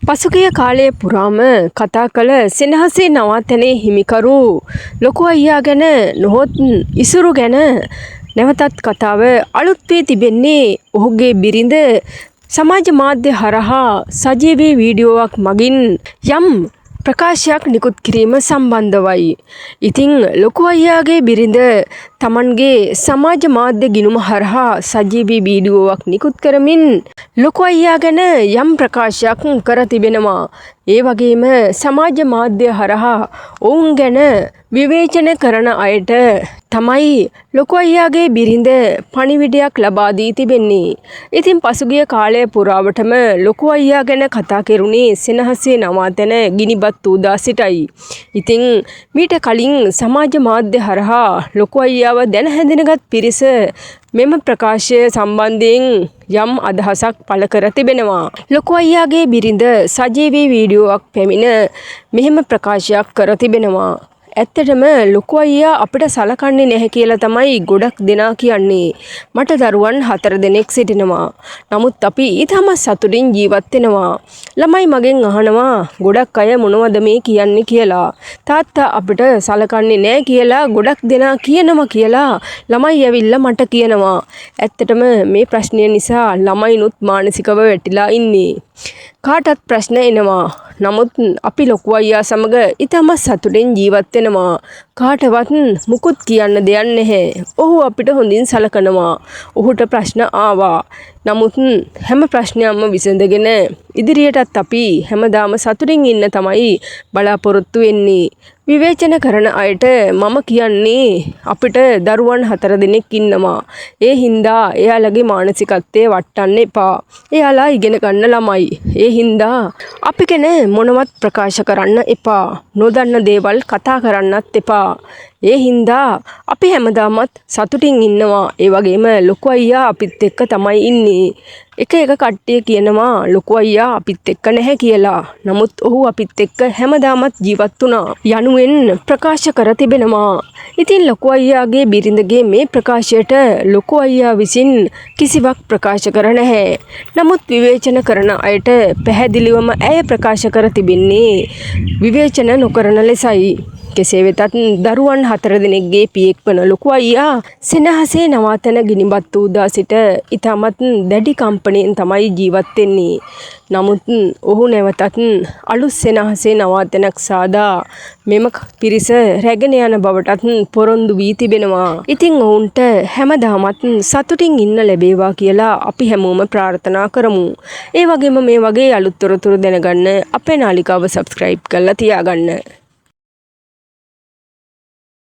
පසුගිය කාලයේ පුරාම කතා කළ සෙනෙහසේ නවාතැනේ හිමිකරු ලොකු අයියා ගැන නොහොත් ඉසුරු ගැන නැවතත් කතාව අලුත් වී තිබෙන්නේ ඔහුගේ බිරිඳ සමාජ මාධ්‍ය හරහා සජීවී වීඩියෝවක් මගින් යම් ප්‍රකාශයක් නිකුත් කිරීම සම්බන්ධවයි. ඉතින් ලොකු අයියාගේ බිරිඳ තමන්ගේ සමාජ මාධ්‍ය ගිණුම හරහා සජීවී වීඩියෝවක් නිකුත් කරමින් ලොකු අයියා ගැන යම් ප්‍රකාශයක් කර තිබෙනවා. ඒ වගේම සමාජ මාධ්‍ය හරහා ඔවුන් ගැන විවේචන කරන අයට තමයි ලොකු අයියාගේ බිරිඳ පණිවිඩයක් ලබා දී තිබෙන්නේ. ඉතින් පසුගිය කාලය පුරාවටම ලොකු අයියා ගැන කතා කෙරුණේ සෙනෙහසේ නවාතැන ගිනිබත් උදා සිටයි. ඉතින් මීට කලින් සමාජ මාධ්‍ය හරහා ලොකු අයියාව දැන හැඳිනගත් පිරිස මෙම ප්‍රකාශය සම්බන්ධයෙන් යම් අදහසක් පළ කර තිබෙනවා. ලොකු අයියාගේ බිරිඳ සජීවී වීඩියෝවක් පැමිණ මෙහෙම ප්‍රකාශයක් කර තිබෙනවා. ඇත්තටම ලොකු අයියා අපිට සලකන්නේ නැහැ කියලා තමයි ගොඩක් දෙනා කියන්නේ. මට දරුවන් 4 දෙනෙක් සිටිනවා. නමුත් අපි ඊටම සතුටින් ජීවත් වෙනවා. ළමයි මගෙන් අහනවා ගොඩක් අය මොනවද මේ කියන්නේ කියලා. තාත්තා අපිට සලකන්නේ නැහැ කියලා ගොඩක් දෙනා කියනවා කියලා ළමයි ඇවිල්ලා මට කියනවා. ඇත්තටම මේ ප්‍රශ්නය නිසා ළමයිනුත් මානසිකව වැටිලා ඉන්නේ. කාටත් ප්‍රශ්න එනවා. නමුත් අපි ලොකු අයියා සමග ඊටම සතුටින් ජීවත් වෙනවා. කාටවත් මුකුත් කියන්න දෙයක් නැහැ. ඔහු අපිට හොඳින් සලකනවා. ඔහුට ප්‍රශ්න ආවා. නමුත් හැම ප්‍රශ්නයක්ම විසඳගෙන ඉදිරියටත් අපි හැමදාම සතුටින් ඉන්න තමයි බලාපොරොත්තු වෙන්නේ. විවේචන කරන අයට මම කියන්නේ අපිට දරුවන් 4 දෙනෙක් ඉන්නවා. ඒ හින්දා එයාලගේ මානසිකත්වය වටන්න එපා. එයාලා ඉගෙන ගන්න ළමයි. ඒ හින්දා අපි ගැන මොනවත් ප්‍රකාශ කරන්න එපා. නොදන්න දේවල් කතා කරන්නත් එපා. ඒ හින්දා අපි හැමදාමත් සතුටින් ඉන්නවා. ඒ වගේම ලොකු අයියා අපිත් එක්ක තමයි ඉන්නේ. එක කට්ටිය කියනවා ලොකු අයියා අපිත් එක්ක නැහැ කියලා. නමුත් ඔහු අපිත් එක්ක හැමදාමත් ජීවත් වුණා යනුවෙන් ප්‍රකාශ කර තිබෙනවා. ඉතින් ලොකු අයියාගේ බිරිඳගේ මේ ප්‍රකාශයට ලොකු අයියා විසින් කිසිවක් ප්‍රකාශ කර නැහැ. නමුත් විවේචන කරන අයට පැහැදිලිවම ඇය ප්‍රකාශ කර තිබෙන්නේ විවේචන නොකරන ලෙසයි. කෙසේ වෙතත් දරුවන් 4 දෙනෙක්ගේ පියෙක් වන ලොකු අයියා සෙනෙහසේ නවාතැන ගිනිබත් උදා සිට ඊටමත් දැඩි කම්පණයෙන් තමයි ජීවත් වෙන්නේ. නමුත් ඔහු නැවතත් අලුත් සෙනෙහසේ නවාතැනක් සාදා මෙම පිරිස රැගෙන යන බවටත් පොරොන්දු වී තිබෙනවා. ඉතින් ඔවුන්ට හැමදාමත් සතුටින් ඉන්න ලැබේවා කියලා අපි හැමෝම ප්‍රාර්ථනා කරමු. ඒ වගේම මේ වගේ අලුත් තොරතුරු දැනගන්න අපේ නාලිකාව සබ්ස්ක්‍රයිබ් කරලා තියාගන්න.